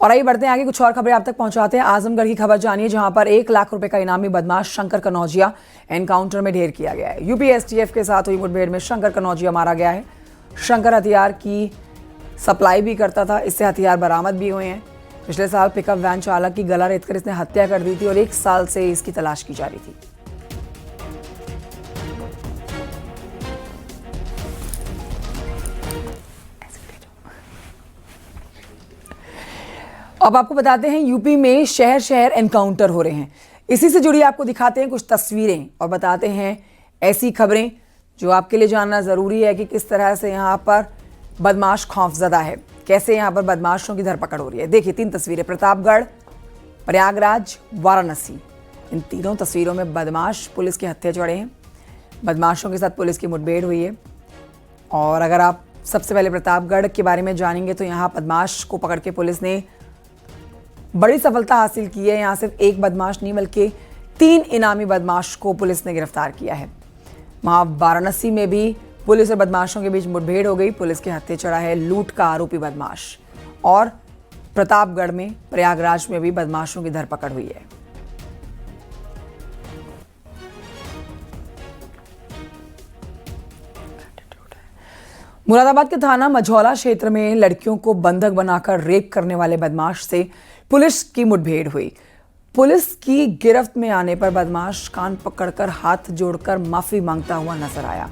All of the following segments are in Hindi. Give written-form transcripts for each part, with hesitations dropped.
और आइए बढ़ते हैं आगे, कुछ और खबरें आप तक पहुंचाते हैं। आजमगढ़ की खबर जानिए, जहां पर 1 लाख रुपए का इनामी बदमाश शंकर कनौजिया एनकाउंटर में ढेर किया गया है। यूपी एसटीएफ के साथ हुई मुठभेड़ में शंकर कनौजिया मारा गया है। शंकर हथियार की सप्लाई भी करता था, इससे हथियार बरामद भी हुए हैं। पिछले साल पिकअप वैन चालक की गला रेतकर इसने हत्या कर दी थी और 1 साल से इसकी तलाश की जा रही थी। अब आपको बताते हैं, यूपी में शहर शहर एनकाउंटर हो रहे हैं। इसी से जुड़ी आपको दिखाते हैं कुछ तस्वीरें और बताते हैं ऐसी खबरें जो आपके लिए जानना ज़रूरी है कि किस तरह से यहाँ पर बदमाश खौफजदा है, कैसे यहाँ पर बदमाशों की धरपकड़ हो रही है। देखिए 3 तस्वीरें, प्रतापगढ़, प्रयागराज, वाराणसी। इन तीनों तस्वीरों में बदमाश पुलिस के हत्थे चढ़े हैं। बदमाशों के साथ पुलिस की मुठभेड़ हुई है। और अगर आप सबसे पहले प्रतापगढ़ के बारे में जानेंगे तो यहाँ बदमाश को पकड़ के पुलिस ने बड़ी सफलता हासिल की है। यहाँ सिर्फ एक बदमाश नहीं बल्कि 3 इनामी बदमाश को पुलिस ने गिरफ्तार किया है। वहाँ वाराणसी में भी पुलिस और बदमाशों के बीच मुठभेड़ हो गई, पुलिस के हत्थे चढ़ा है लूट का आरोपी बदमाश। और प्रतापगढ़ में, प्रयागराज में भी बदमाशों की धरपकड़ हुई है। मुरादाबाद के थाना मझौला क्षेत्र में लड़कियों को बंधक बनाकर रेप करने वाले बदमाश से पुलिस की मुठभेड़ हुई। पुलिस की गिरफ्त में आने पर बदमाश कान पकड़कर हाथ जोड़कर माफी मांगता हुआ नजर आया।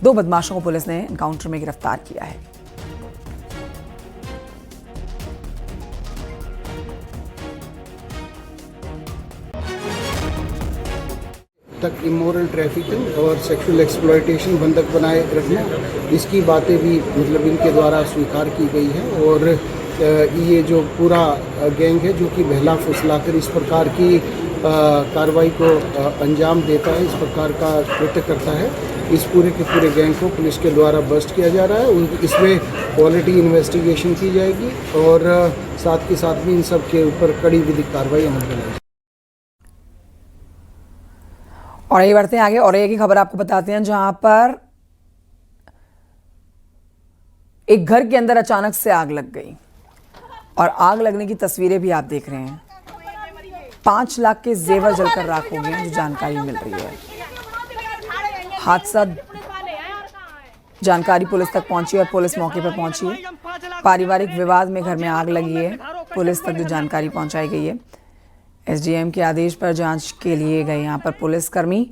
2 बदमाशों को पुलिस ने एनकाउंटर में गिरफ्तार किया है। तक इमोरल ट्रैफिकिंग और सेक्सुअल एक्सप्लॉयटेशन बंधक बनाए रखना, इसकी बातें भी मतलब इनके द्वारा स्वीकार की गई है। और ये जो पूरा गैंग है जो कि बहला फुसलाकर इस प्रकार की कार्रवाई को अंजाम देता है, इस प्रकार का कृत्य करता है, इस पूरे के पूरे गैंग को पुलिस के द्वारा बस्ट किया जा रहा है। इसमें क्वालिटी इन्वेस्टिगेशन की जाएगी और साथ के साथ भी इन सब के ऊपर कड़ी विधिक कार्रवाई अमल में लाएगी। और ये बढ़ते हैं आगे और एक ही खबर आपको बताते हैं, जहां पर एक घर के अंदर अचानक से आग लग गई और आग लगने की तस्वीरें भी आप देख रहे हैं। 5 लाख के जेवर जलकर राख हो गए हैं, जो जानकारी मिल रही है। हादसा जानकारी पुलिस तक पहुंची और पुलिस मौके पर पहुंची है। पारिवारिक विवाद में घर में आग लगी है, पुलिस तक जो जानकारी पहुंचाई गई है। एसडीएम के आदेश पर जांच के लिए गए यहाँ पर पुलिसकर्मी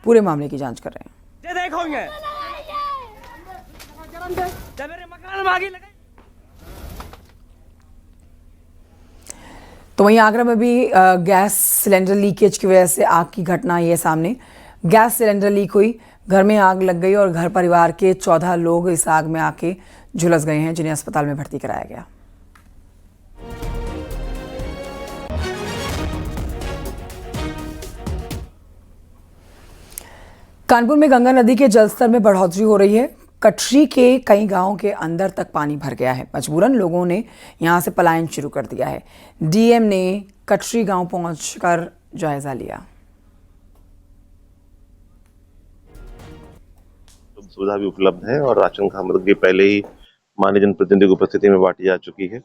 पूरे मामले की जांच कर रहे हैं। तो वहीं आगरा में भी गैस सिलेंडर लीकेज की वजह से आग की घटना ये सामने। गैस सिलेंडर लीक हुई, घर में आग लग गई और घर परिवार के 14 लोग इस आग में आके झुलस गए हैं, जिन्हें अस्पताल में भर्ती कराया गया। कानपुर में गंगा नदी के जलस्तर में बढ़ोतरी हो रही है। कटरी के कई गांवों के अंदर तक पानी भर गया है। मजबूरन लोगों ने यहां से पलायन शुरू कर दिया है। डीएम ने कटरी गांव पहुंचकर जायजा लिया। सुविधा भी उपलब्ध है और राशन सामग्री पहले ही माननीय जनप्रतिनिधि की उपस्थिति में बांटी जा चुकी है।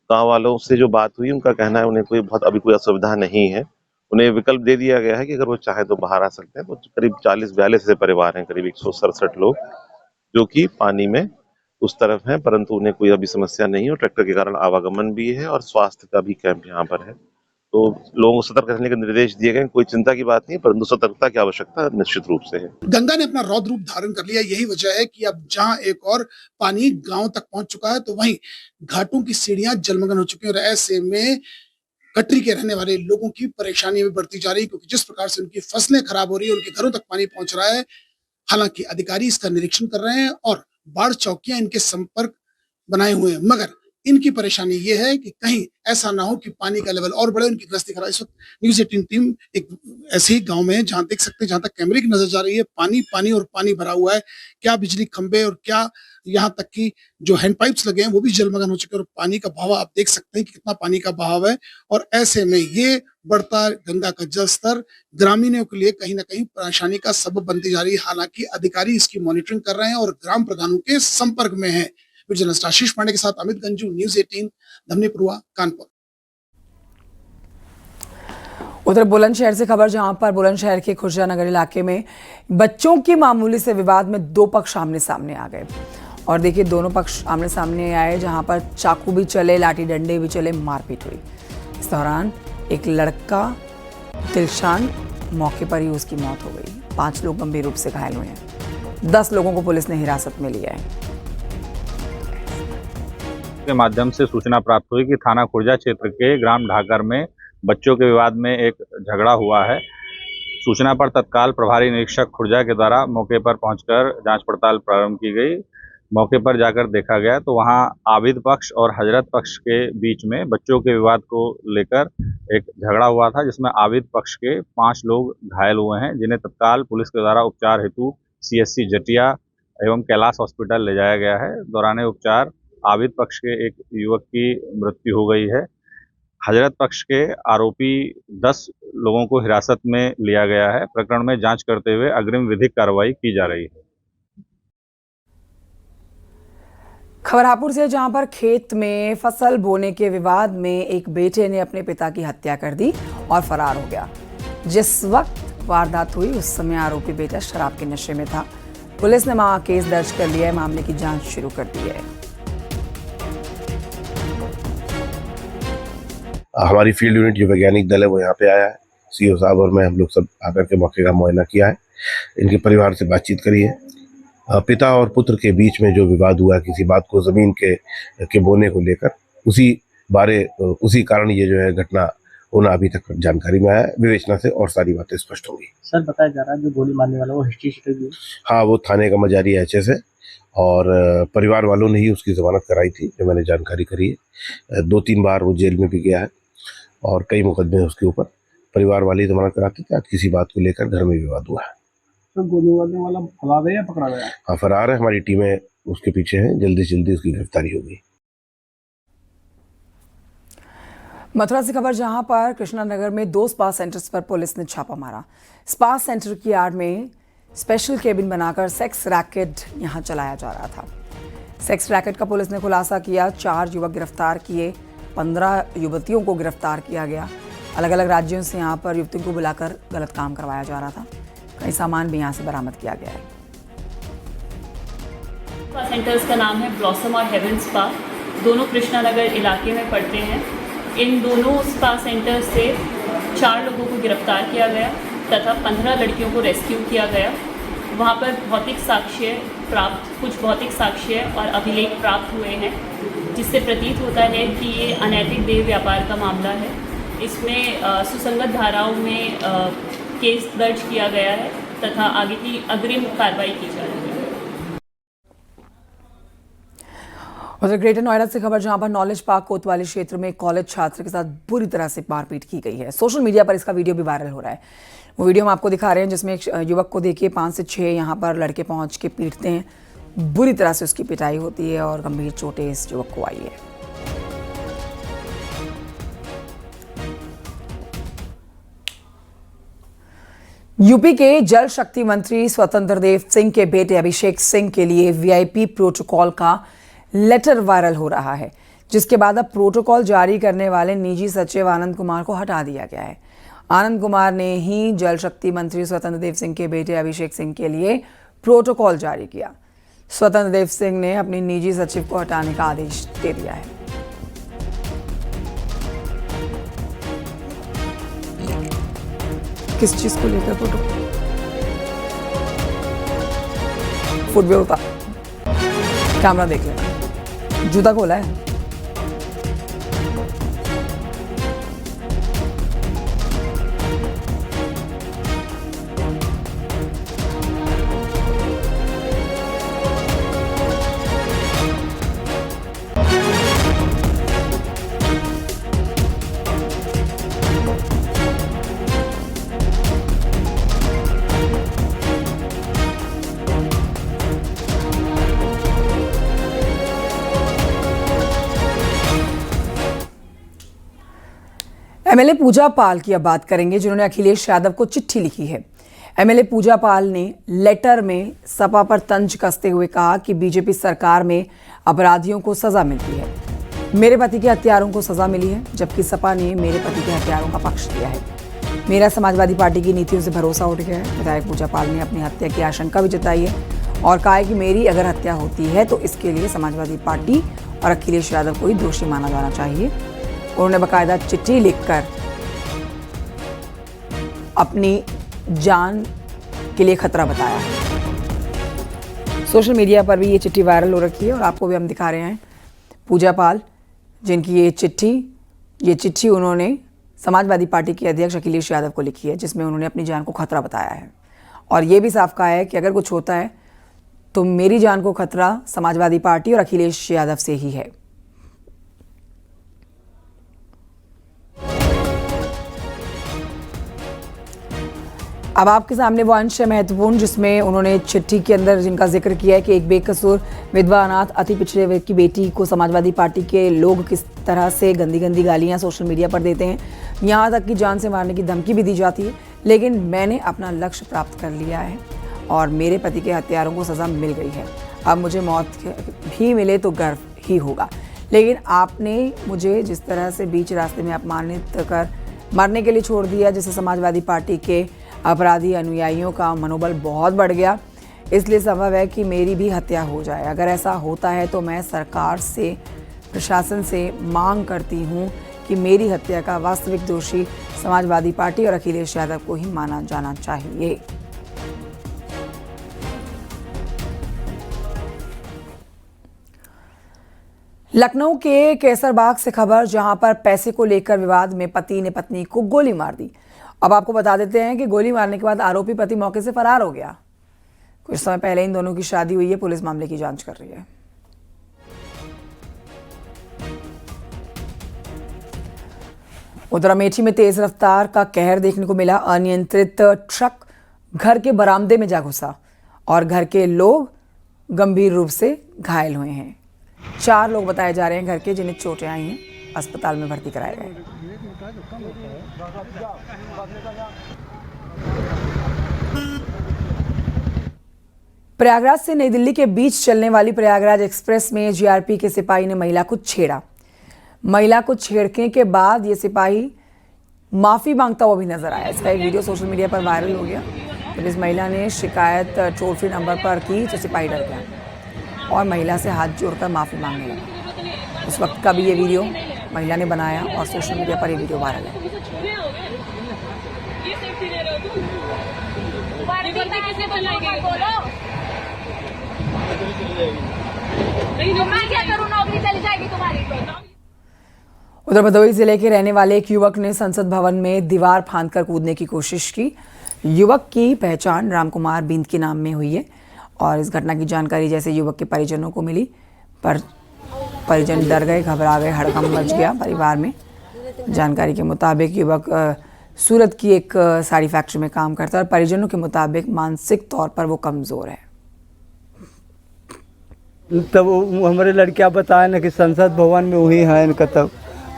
गांव वालों से जो बात हुई, उनका कहना है उन्हें अभी कोई असुविधा नहीं है। उन्हें विकल्प दे दिया गया है कि अगर वो चाहे तो बाहर आ सकते हैं। तो करीब 40-42 ऐसे परिवार हैं, करीब 167 लोग जो कि पानी में उस तरफ हैं, परंतु उन्हें कोई अभी समस्या नहीं है और ट्रैक्टर के कारण आवागमन भी है और स्वास्थ्य का भी कैंप यहाँ पर है। तो लोगों को सतर्क रहने के निर्देश दिए गए। कोई चिंता की बात नहीं, परंतु सतर्कता की आवश्यकता निश्चित रूप से है। गंगा ने अपना रौद्र रूप धारण कर लिया। यही वजह है कि अब जहां एक और पानी गांव तक पहुंच चुका है, तो वहीं घाटों की सीढ़ियां जलमग्न हो चुकी हैं। और ऐसे में कटरी के रहने वाले लोगों की परेशानी भी बढ़ती जा रही है, क्योंकि जिस प्रकार से उनकी फसलें खराब हो रही है, उनके घरों तक पानी पहुंच रहा है। हालांकि अधिकारी इसका निरीक्षण कर रहे हैं और बाढ़ चौकियां इनके संपर्क बनाए हुए हैं, मगर इनकी परेशानी ये है कि कहीं ऐसा ना हो कि पानी का लेवल और बढ़े, उनकी गश्ती खराब। इस वक्त न्यूज़ 18 टीम एक ऐसे ही गांव में है जहां देख सकते हैं, जहां तक कैमरे की नजर जा रही है, पानी पानी और पानी भरा हुआ है। क्या बिजली खंभे और क्या यहाँ तक कि जो हैंड पाइप्स लगे हैं वो भी जलमग्न हो चुके हैं और पानी का बहाव आप देख सकते हैं कि कितना पानी का बहाव है। और ऐसे में ये बढ़ता गंगा का जलस्तर ग्रामीणों के लिए कहीं ना कहीं परेशानी का सबब बनती जा रही है। हालांकि अधिकारी इसकी मॉनिटरिंग कर रहे हैं और ग्राम प्रधानों के संपर्क में है। वीडियो जर्नलिस्ट आशीष पांडे के साथ अमित गंजू, न्यूज़ 18, धमनीपुरवा, कानपुर। उधर बुलंदशहर से खबर, जहां पर बुलंदशहर के खुर्जा नगर इलाके में बच्चों के मामूली से विवाद में दो पक्ष आमने सामने आ गए। और देखिए, दोनों पक्ष आमने सामने आए, जहां पर चाकू भी चले, लाठी डंडे भी चले, मारपीट हुई। इस दौरान एक लड़का दिलशान, मौके पर ही उसकी मौत हो गई। 5 लोग गंभीर रूप से घायल हुए हैं। 10 लोगों को पुलिस ने हिरासत में लिया है। के माध्यम से सूचना प्राप्त हुई कि थाना खुर्जा क्षेत्र के ग्राम ढाकर में बच्चों के विवाद में एक झगड़ा हुआ है। सूचना पर तत्काल प्रभारी निरीक्षक खुर्जा के द्वारा मौके पर पहुंचकर जांच पड़ताल प्रारंभ की गई। मौके पर जाकर देखा गया तो वहां आबिद पक्ष और हजरत पक्ष के बीच में बच्चों के विवाद को लेकर एक झगड़ा हुआ था, जिसमें आबिद पक्ष के 5 लोग घायल हुए हैं, जिन्हें तत्काल पुलिस के द्वारा उपचार हेतु CSC जटिया एवं कैलाश हॉस्पिटल ले जाया गया है। दौरान उपचार आबिद पक्ष के एक युवक की मृत्यु हो गई है। हजरत पक्ष के आरोपी 10 लोगों को हिरासत में लिया गया है। प्रकरण में जांच करते हुए अग्रिम विधिक कार्रवाई की जा रही है। खबर हापुड़ से, जहां पर खेत में फसल बोने के विवाद में एक बेटे ने अपने पिता की हत्या कर दी और फरार हो गया। जिस वक्त वारदात हुई उस समय आरोपी बेटा शराब के नशे में था। पुलिस ने केस दर्ज कर लिया है, मामले की जांच शुरू कर दी है। हमारी फील्ड यूनिट जो वैज्ञानिक दल है वो यहाँ पे आया है। CO साहब और मैं, हम लोग सब आकर के मौके का मुआयना किया है, इनके परिवार से बातचीत करी है। पिता और पुत्र के बीच में जो विवाद हुआ किसी बात को ज़मीन के बोने को लेकर, उसी कारण ये जो है घटना होना अभी तक जानकारी में आया है। विवेचना से और सारी बातें स्पष्ट होंगी। सर, बताया जा रहा है जो गोली मारने वाला वो हिस्ट्री शीटर भी है? हाँ, वो थाने का मजारी HS है और परिवार वालों ने ही उसकी जमानत कराई थी, जो मैंने जानकारी करी है। 2-3 बार वो जेल में भी गया है और कई मुकदमे उसके ऊपर परिवार वाले जमानत कराते थे। आज किसी बात को लेकर घर में विवाद हुआ है। तो गोली मारने वाला फरार है या पकड़ा गया? हाँ, फरार है। हमारी टीमें उसके पीछे हैं, जल्दी से जल्दी उसकी गिरफ्तारी होगी। मथुरा से खबर, जहां पर कृष्णा नगर में 2 स्पा सेंटर्स पर पुलिस ने छापा मारा। स्पा सेंटर की आड़ में स्पेशल केबिन बनाकर सेक्स रैकेट यहां चलाया जा रहा था। सेक्स रैकेट का पुलिस ने खुलासा किया। 4 युवक गिरफ्तार किए, 15 युवतियों को गिरफ्तार किया गया। अलग अलग राज्यों से यहां पर युवतियों को बुलाकर गलत काम करवाया जा रहा था। कई सामान भी यहां से बरामद किया गया है। स्पा सेंटर्स का नाम है ब्लॉसम और हेवन स्पा। दोनों कृष्णा नगर इलाके में पड़ते हैं। इन दोनों स्पा सेंटर से 4 लोगों को गिरफ्तार किया गया तथा 15 लड़कियों को रेस्क्यू किया गया। वहाँ पर कुछ भौतिक साक्ष्य और अभिलेख प्राप्त हुए हैं, जिससे प्रतीत होता है कि ये अनैतिक देह व्यापार का मामला है। इसमें सुसंगत धाराओं में केस दर्ज किया गया है तथा आगे की अग्रिम कार्रवाई की जा रही है। उधर ग्रेटर नोएडा से खबर, जहां पर नॉलेज पार्क कोतवाली क्षेत्र में कॉलेज छात्र के साथ बुरी तरह से मारपीट की गई है। सोशल मीडिया पर इसका वीडियो भी वायरल हो रहा है। वो वीडियो हम आपको दिखा रहे हैं, जिसमें एक युवक को देखिए 5 से 6 यहां पर लड़के पहुंच के पीटते हैं। बुरी तरह से उसकी पिटाई होती है और गंभीर चोटें इस युवक को आई है। यूपी के जल शक्ति मंत्री स्वतंत्र देव सिंह के बेटे अभिषेक सिंह के लिए VIP प्रोटोकॉल का लेटर वायरल हो रहा है, जिसके बाद अब प्रोटोकॉल जारी करने वाले निजी सचिव आनंद कुमार को हटा दिया गया है। आनंद कुमार ने ही जल शक्ति मंत्री स्वतंत्र देव सिंह के बेटे अभिषेक सिंह के लिए प्रोटोकॉल जारी किया। स्वतंत्र देव सिंह ने अपने निजी सचिव को हटाने का आदेश दे दिया है। किस चीज को लेकर प्रोटोकॉल? फुटवेयर उतार, कैमरा देख लेना, जूता खोला है। MLA पूजा पाल की अब बात करेंगे, जिन्होंने अखिलेश यादव को चिट्ठी लिखी है। MLA पूजा पाल ने लेटर में सपा पर तंज कसते हुए कहा कि बीजेपी सरकार में अपराधियों को सजा मिलती है। मेरे पति के हत्यारों को सजा मिली है, जबकि सपा ने मेरे पति के हत्यारों का पक्ष लिया है। मेरा समाजवादी पार्टी की नीतियों से भरोसा उठ गया है। विधायक पूजा पाल ने अपनी हत्या की आशंका भी जताई है और कहा है कि मेरी अगर हत्या होती है तो इसके लिए समाजवादी पार्टी और अखिलेश यादव को ही दोषी माना जाना चाहिए। उन्होंने बाकायदा चिट्ठी लिखकर अपनी जान के लिए खतरा बताया है। सोशल मीडिया पर भी ये चिट्ठी वायरल हो रखी है और आपको भी हम दिखा रहे हैं। पूजा पाल जिनकी ये चिट्ठी उन्होंने समाजवादी पार्टी के अध्यक्ष अखिलेश यादव को लिखी है, जिसमें उन्होंने अपनी जान को खतरा बताया है और ये भी साफ कहा है कि अगर कुछ होता है तो मेरी जान को खतरा समाजवादी पार्टी और अखिलेश यादव से ही है। अब आपके सामने वो अंश है महत्वपूर्ण, जिसमें उन्होंने चिट्ठी के अंदर जिनका जिक्र किया है कि एक बेकसूर विधवा अनाथ अति पिछड़े वर्ग की बेटी को समाजवादी पार्टी के लोग किस तरह से गंदी गंदी गालियां सोशल मीडिया पर देते हैं, यहां तक कि जान से मारने की धमकी भी दी जाती है। लेकिन मैंने अपना लक्ष्य प्राप्त कर लिया है और मेरे पति के हत्यारों को सज़ा मिल गई है। अब मुझे मौत भी मिले तो गर्व ही होगा। लेकिन आपने मुझे जिस तरह से बीच रास्ते में अपमानित कर मरने के लिए छोड़ दिया, जिससे समाजवादी पार्टी के अपराधी अनुयायियों का मनोबल बहुत बढ़ गया, इसलिए संभव है कि मेरी भी हत्या हो जाए। अगर ऐसा होता है तो मैं सरकार से, प्रशासन से मांग करती हूँ कि मेरी हत्या का वास्तविक दोषी समाजवादी पार्टी और अखिलेश यादव को ही माना जाना चाहिए। लखनऊ के केसरबाग से खबर, जहां पर पैसे को लेकर विवाद में पति ने पत्नी को गोली मार दी। अब आपको बता देते हैं कि गोली मारने के बाद आरोपी पति मौके से फरार हो गया। कुछ समय पहले इन दोनों की शादी हुई है। पुलिस मामले की जांच कर रही है। उधर अमेठी में तेज रफ्तार का कहर देखने को मिला। अनियंत्रित ट्रक घर के बरामदे में जा घुसा और घर के लोग गंभीर रूप से घायल हुए हैं। 4 लोग बताए जा रहे हैं घर के, जिन्हें चोटें आई हैं, अस्पताल में भर्ती कराए गए। प्रयागराज से नई दिल्ली के बीच चलने वाली प्रयागराज एक्सप्रेस में जीआरपी के सिपाही ने महिला को छेड़ा। महिला को छेड़ने के बाद ये सिपाही माफी मांगता हुआ भी नजर आया। इसका एक वीडियो सोशल मीडिया पर वायरल हो गया। जब इस महिला ने शिकायत टोल फ्री नंबर पर की तो सिपाही डर गया और महिला से हाथ जोड़कर माफी मांगने लगा। उस वक्त का भी ये वीडियो महिला ने बनाया और सोशल मीडिया पर ये वीडियो वायरल है। उधर भदोही जिले के रहने वाले एक युवक ने संसद भवन में दीवार फांदकर कूदने की कोशिश की। युवक की पहचान रामकुमार बिंद के नाम में हुई है और इस घटना की जानकारी जैसे युवक के परिजनों को मिली, पर परिजन डर गए, घबरा गए, हड़कंप मच गया परिवार में। जानकारी के मुताबिक युवक सूरत की एक साड़ी फैक्ट्री में काम करता है और परिजनों के मुताबिक मानसिक तौर पर वो कमज़ोर है। तब हमारे लड़कियां बताए ना कि संसद भवन में वही है इनका, तब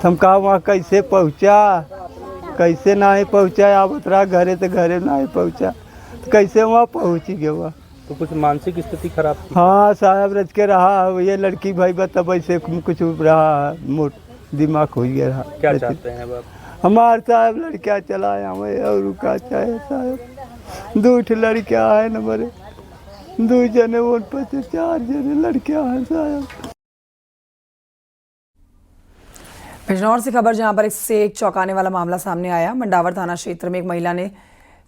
हम कहा वहाँ कैसे पहुँचा, कैसे ना ही पहुँचा, आप बता घरे तो घरे ना ही पहुँचा, तो कैसे वहाँ पहुँच गया वहाँ। तो कुछ मानसिक स्थिति खराब थी? हाँ साहब, रच के रहा ये लड़की भाई बता वैसे कुछ रहा, मोट दिमाग हो गया रहा। क्या चाहते हैं अब आप? हमारे साहब लड़कियाँ चलाए हमें और क्या चाहे साहब, 2 लड़कियाँ हैं न मेरे, 2 जने वो 4 जने लड़कियाँ हैं साहब। बिजनौर से खबर, जहां पर इससे एक चौंकाने वाला मामला सामने आया। मंडावर थाना क्षेत्र में एक महिला ने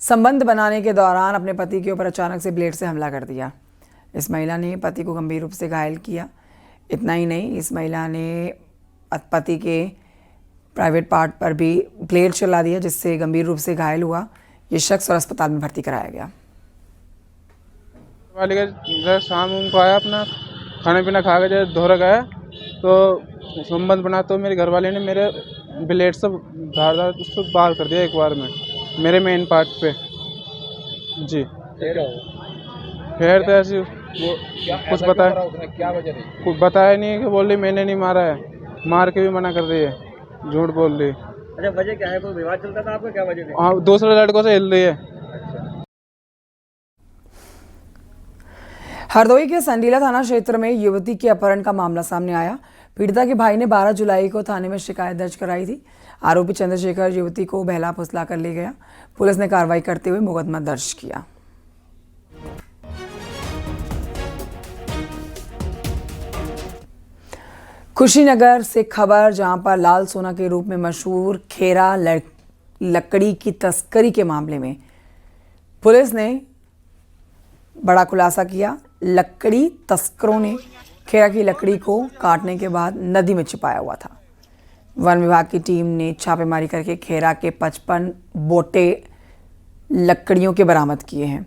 संबंध बनाने के दौरान अपने पति के ऊपर अचानक से ब्लेड से हमला कर दिया। इस महिला ने पति को गंभीर रूप से घायल किया। इतना ही नहीं, इस महिला ने पति के प्राइवेट पार्ट पर भी ब्लेड चला दिया, जिससे गंभीर रूप से घायल हुआ ये शख्स और अस्पताल में भर्ती कराया गया। वाले का शाम को आया, अपना खाना पीना खा के जब धोरा गया तो संबंध बना, तो मेरे घर वाले ने मेरे ब्लेड से धार उसको बाहर कर दिया एक बार में मेरे मेन पार्ट पे जी। फिर तो ऐसे कुछ बताया, कुछ बताया नहीं कि बोल रही मैंने नहीं मारा है, मार के भी मना कर रही है, झूठ बोल रही है। अच्छा, वजह क्या है? कोई विवाद चलता था आपका? क्या वजह थी? हाँ, दूसरे लड़कों से हिल रही है। हरदोई के संडीला थाना क्षेत्र में युवती के अपहरण का मामला सामने आया। पीड़िता के भाई ने 12 जुलाई को थाने में शिकायत दर्ज कराई थी। आरोपी चंद्रशेखर युवती को बहला फुसला कर ले गया। पुलिस ने कार्रवाई करते हुए मुकदमा दर्ज किया। कुशीनगर से खबर, जहां पर लाल सोना के रूप में मशहूर खेरा लकड़ी की तस्करी के मामले में पुलिस ने बड़ा खुलासा किया। लकड़ी तस्करों ने खेरा की लकड़ी को काटने के बाद नदी में छिपाया हुआ था। वन विभाग की टीम ने छापेमारी करके खेरा के 55 बोटे लकड़ियों के बरामद किए हैं।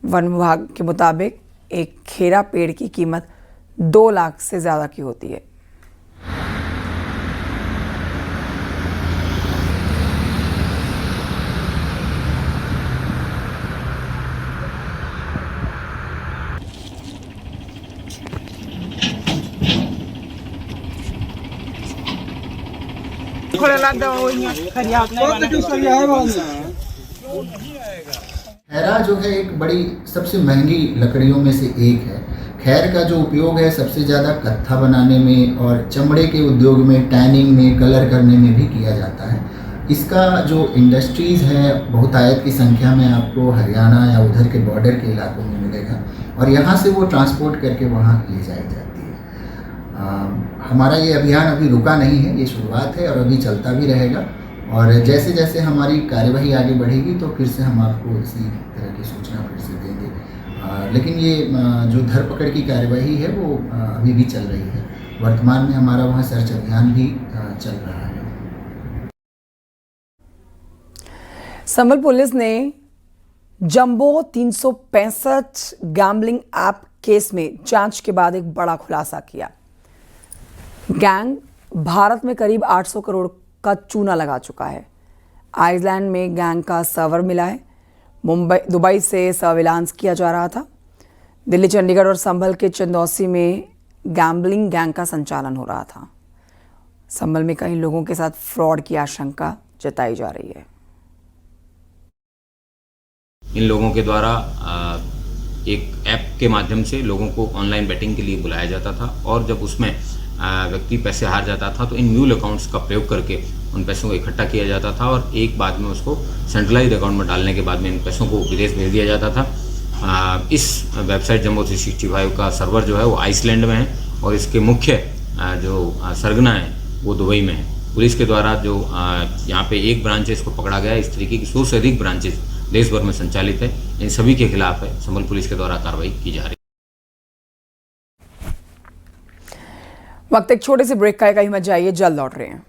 वन विभाग के मुताबिक एक खेरा पेड़ की कीमत 2 लाख से ज़्यादा की होती है। खैरा जो है एक बड़ी सबसे महंगी लकड़ियों में से एक है। खैर का जो उपयोग है सबसे ज़्यादा कत्था बनाने में और चमड़े के उद्योग में, टैनिंग में, कलर करने में भी किया जाता है। इसका जो इंडस्ट्रीज़ है बहुतायत की संख्या में आपको हरियाणा या उधर के बॉर्डर के इलाकों में मिलेगा और यहाँ से वो ट्रांसपोर्ट करके वहाँ ले जाई जाती है। हमारा ये अभियान अभी रुका नहीं है, ये शुरुआत है और अभी चलता भी रहेगा और जैसे जैसे हमारी कार्यवाही आगे बढ़ेगी तो फिर से हम आपको इसी तरह की सूचना फिर से देंगे। लेकिन ये जो धरपकड़ की कार्यवाही है वो अभी भी चल रही है। वर्तमान में हमारा वहाँ सर्च अभियान भी चल रहा है। संबल पुलिस ने जंबो 365 गैम्बलिंग ऐप केस में जांच के बाद एक बड़ा खुलासा किया। गैंग भारत में करीब 800 करोड़ का चूना लगा चुका है। आइसलैंड में गैंग का सर्वर मिला है। दुबई से सर्विलांस किया जा रहा था। दिल्ली, चंडीगढ़ और संभल के चंदौसी में गैम्बलिंग गैंग का संचालन हो रहा था। संभल में कई लोगों के साथ फ्रॉड की आशंका जताई जा रही है। इन लोगों के द्वारा एक ऐप के माध्यम से लोगों को ऑनलाइन बैटिंग के लिए बुलाया जाता था और जब उसमें व्यक्ति पैसे हार जाता था तो इन म्यूल अकाउंट्स का प्रयोग करके उन पैसों को इकट्ठा किया जाता था और एक बाद में उसको सेंट्रलाइज्ड अकाउंट में डालने के बाद में इन पैसों को विदेश भेज दिया जाता था। इस वेबसाइट जंबो 365 का सर्वर जो है वो आइसलैंड में है और इसके मुख्य जो सरगना है वो दुबई में है। पुलिस के द्वारा जो यहाँ पे एक ब्रांच है इसको पकड़ा गया। इस तरीके की 100 से अधिक ब्रांचेज देश भर में संचालित है। इन सभी के खिलाफ है संबल पुलिस के द्वारा कार्रवाई की जा रही है। वक्त एक छोटे से ब्रेक का है, कहीं मत जाइए, जल्द लौट रहे हैं।